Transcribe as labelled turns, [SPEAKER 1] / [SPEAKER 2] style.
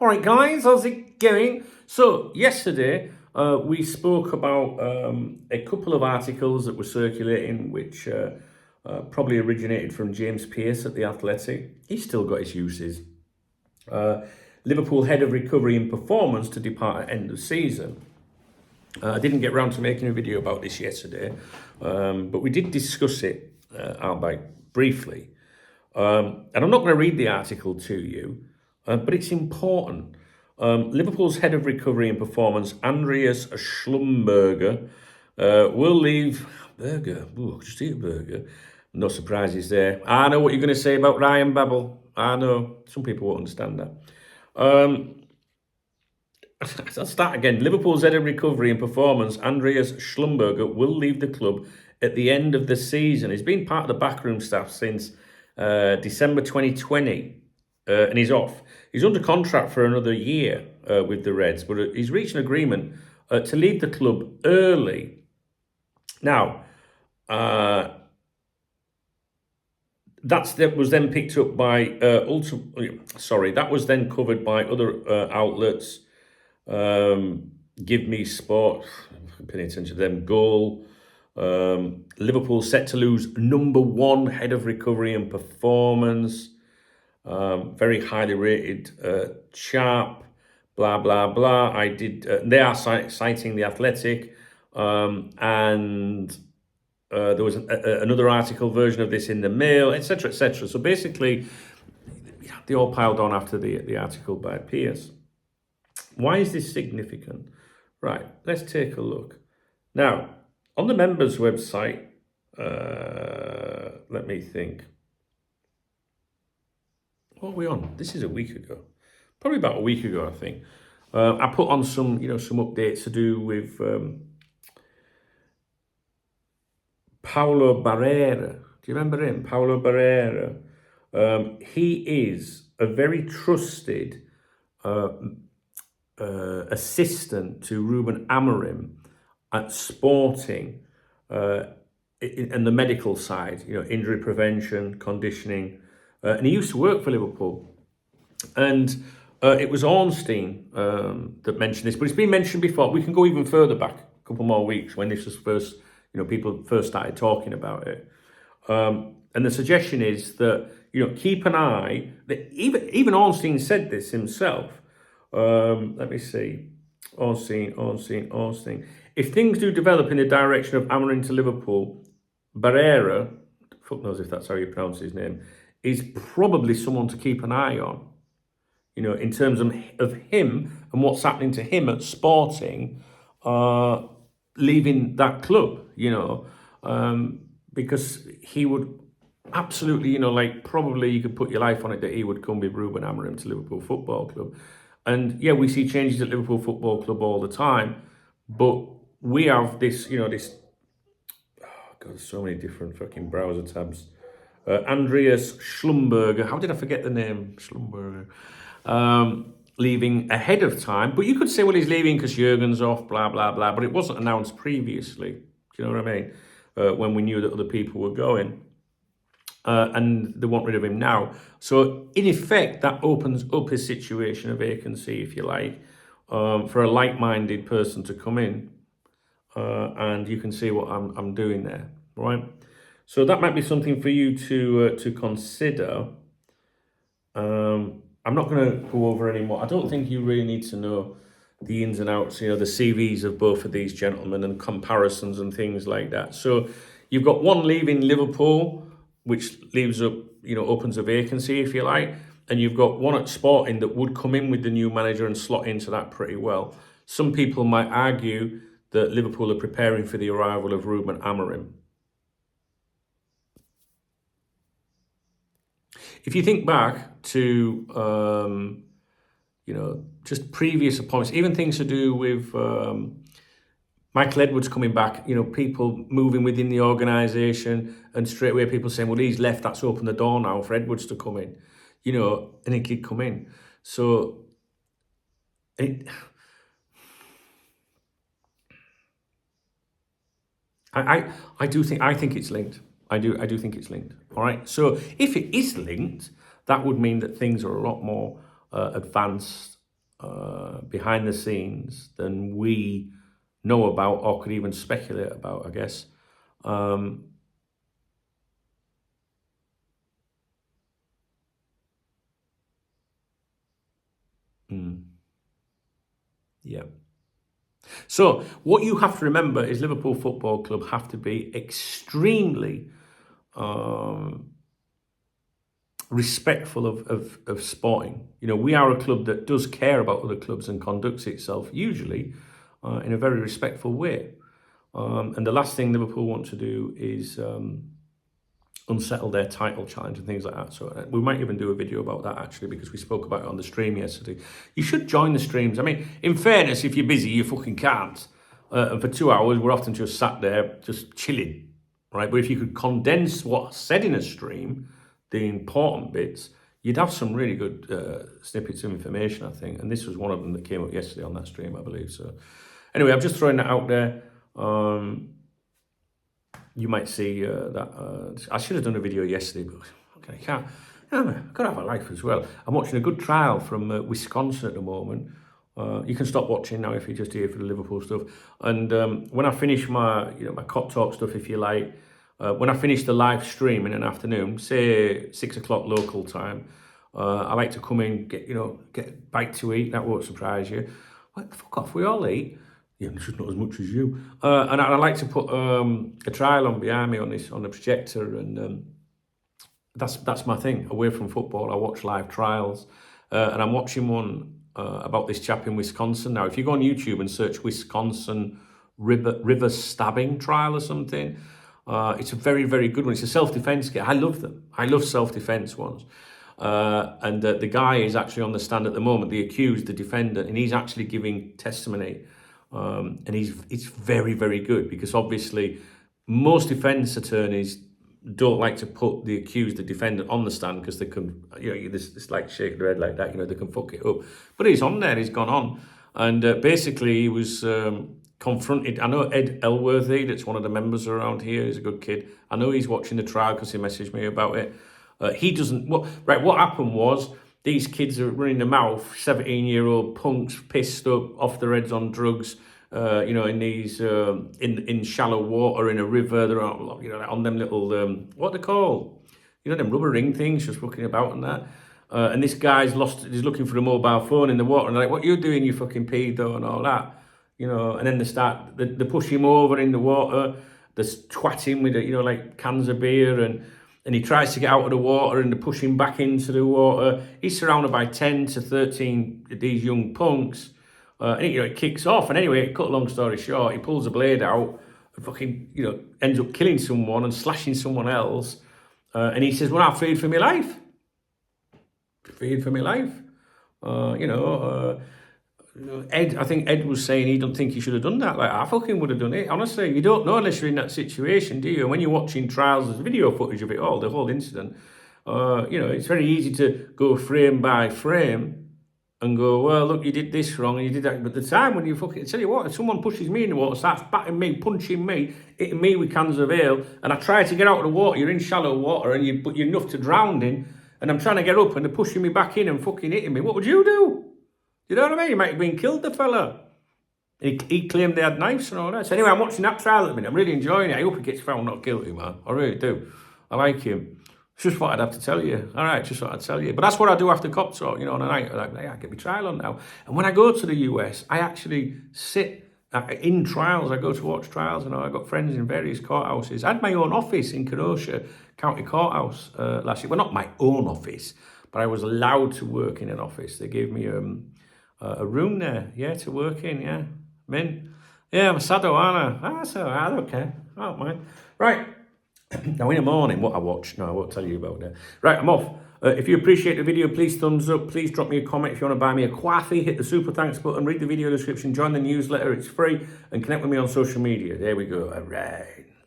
[SPEAKER 1] All right, guys, how's it going? So, yesterday we spoke about a couple of articles that were circulating, which probably originated from James Pearce at The Athletic. He's still got his uses. Liverpool head of recovery and performance to depart at end of season. I didn't get round to making a video about this yesterday, but we did discuss it, albeit briefly. And I'm not going to read the article to you, but it's important. Liverpool's head of recovery and performance, Andreas Schlumberger, will leave. Burger. Ooh, just eat a burger. No surprises there. I know what you're going to say about DrMattiLabbratt. I know. Some people won't understand that. I'll start again. Liverpool's head of recovery and performance, Andreas Schlumberger, will leave the club at the end of the season. He's been part of the backroom staff since December 2020, and he's off. He's under contract for another year with the Reds, but he's reached an agreement to leave the club early. Now, that was then picked up by that was then covered by other outlets. Give Me Sport, paying attention to them. Goal. Liverpool set to lose number one head of recovery and performance. Very highly rated chap. Blah blah blah. They are citing The Athletic, and there was another article version of this in the Mail, etc., etc. So basically, they all piled on after the article by Pearce. Why is this significant? Right, let's take a look. Now, on the members' website, let me think. What are we on? This is a week ago. Probably about a week ago, I think. I put on some updates to do with Paulo Barreira. Do you remember him? Paulo Barreira. He is a very trusted assistant to Ruben Amorim at Sporting, in the medical side, injury prevention, conditioning, and he used to work for Liverpool. And it was Ornstein that mentioned this, but it's been mentioned before. We can go even further back, a couple more weeks, when this was first, people first started talking about it. And the suggestion is that, keep an eye, that even Ornstein said this himself. Let me see. Ornstein. If things do develop in the direction of Amorim to Liverpool, Barreira, fuck knows if that's how you pronounce his name, is probably someone to keep an eye on. In terms of him and what's happening to him at Sporting, leaving that club, because he would absolutely, probably you could put your life on it that he would come with Ruben Amorim to Liverpool Football Club. And yeah, we see changes at Liverpool Football Club all the time, but we have this, so many different fucking browser tabs. Andreas Schlumberger, how did I forget the name? Schlumberger. Leaving ahead of time, but you could say, well, he's leaving because Jurgen's off, blah, blah, blah, but it wasn't announced previously. Do you know what I mean? When we knew that other people were going. And they want rid of him now. So, in effect, that opens up a situation, a vacancy, if you like, for a like-minded person to come in. And you can see what I'm doing there, right? So that might be something for you to consider. I'm not going to go over anymore. I don't think you really need to know the ins and outs, the CVs of both of these gentlemen and comparisons and things like that. So you've got one leaving Liverpool, which leaves up, opens a vacancy, if you like. And you've got one at Sporting that would come in with the new manager and slot into that pretty well. Some people might argue that Liverpool are preparing for the arrival of Ruben Amorim. If you think back to, just previous appointments, even things to do with Michael Edwards coming back, people moving within the organisation, and straight away people saying, well, he's left, that's opened the door now for Edwards to come in, and he could come in. So, I think it's linked. I do think it's linked. All right. So if it is linked, that would mean that things are a lot more advanced behind the scenes than we know about or could even speculate about, I guess. Yeah. So what you have to remember is Liverpool Football Club have to be extremely respectful of sporting. You know, we are a club that does care about other clubs and conducts itself usually in a very respectful way. And the last thing Liverpool want to do is unsettle their title challenge and things like that. So we might even do a video about that actually, because we spoke about it on the stream yesterday. You should join the streams. I mean, in fairness, if you're busy, you fucking can't. And for 2 hours, we're often just sat there, just chilling, right? But if you could condense what's said in a stream, the important bits, you'd have some really good snippets of information, I think. And this was one of them that came up yesterday on that stream, I believe. So anyway, I'm just throwing that out there. You might see that I should have done a video yesterday, but okay, I can't. I've got to have a life as well. I'm watching a good trial from Wisconsin at the moment. You can stop watching now if you're just here for the Liverpool stuff. And when I finish my, my Cop Talk stuff, if you like, when I finish the live stream in an afternoon, say 6 o'clock local time, I like to come in, get a bite to eat. That won't surprise you. Well, fuck off, we all eat. Yeah, just not as much as you. And I like to put a trial on behind me on the projector, and that's my thing. Away from football, I watch live trials, and I'm watching one about this chap in Wisconsin. Now, if you go on YouTube and search Wisconsin river stabbing trial or something, it's a very, very good one. It's a self-defense kit. I love them. I love self-defense ones. And the guy is actually on the stand at the moment, the accused, the defendant, and he's actually giving testimony. And it's very, very good, because obviously most defence attorneys don't like to put the accused, the defendant, on the stand, because they can, it's like shake their head like that, they can fuck it up. But he's on there, he's gone on. And basically he was confronted. I know Ed Elworthy, that's one of the members around here, he's a good kid. I know he's watching the trial because he messaged me about it. He doesn't, what happened was, these kids are running their mouth, 17-year-old punks, pissed up, off their heads on drugs, in these, in shallow water, in a river. They're on them little, what they call, them rubber ring things, just looking about and that. And this guy's he's looking for a mobile phone in the water, and they're like, what are you doing, you fucking pedo, and all that. And then they push him over in the water, they twat him with, like cans of beer, and he tries to get out of the water, and they push him back into the water. He's surrounded by 10 to 13 of these young punks. And it kicks off. And anyway, cut a long story short, he pulls a blade out and fucking, ends up killing someone and slashing someone else. And he says, well, I feared for my life. Feared for my life. Ed, I think Ed was saying he don't think he should have done that. Like, I fucking would have done it. Honestly, you don't know unless you're in that situation, do you? And when you're watching trials, there's video footage of it all, the whole incident. It's very easy to go frame by frame and go, well, look, you did this wrong and you did that. But the time when you fucking, tell you what, if someone pushes me in the water, starts batting me, punching me, hitting me with cans of ale, and I try to get out of the water, you're in shallow water and you're enough to drown in, and I'm trying to get up and they're pushing me back in and fucking hitting me, what would you do? You know what I mean? You might have been killed, the fella. He claimed they had knives and all that. So anyway, I'm watching that trial at the minute. I'm really enjoying it. I hope he gets found not guilty, man. I really do. I like him. It's just what I'd have to tell you. All right, just what I'd tell you. But that's what I do after Cop Talk, on a night. Like, I get my trial on now. And when I go to the US, I actually sit in trials. I go to watch trials, and I've got friends in various courthouses. I had my own office in Kenosha County Courthouse last year. Well, not my own office, but I was allowed to work in an office. They gave me a room there, to work in, I'm a sado, aren't I? That's all right, I don't care. I don't mind. Right. Now, in the morning, what I watched, no, I won't tell you about that. Right, I'm off. If you appreciate the video, please thumbs up. Please drop me a comment. If you want to buy me a coffee, hit the super thanks button, read the video description, join the newsletter, it's free, and connect with me on social media. There we go. All right.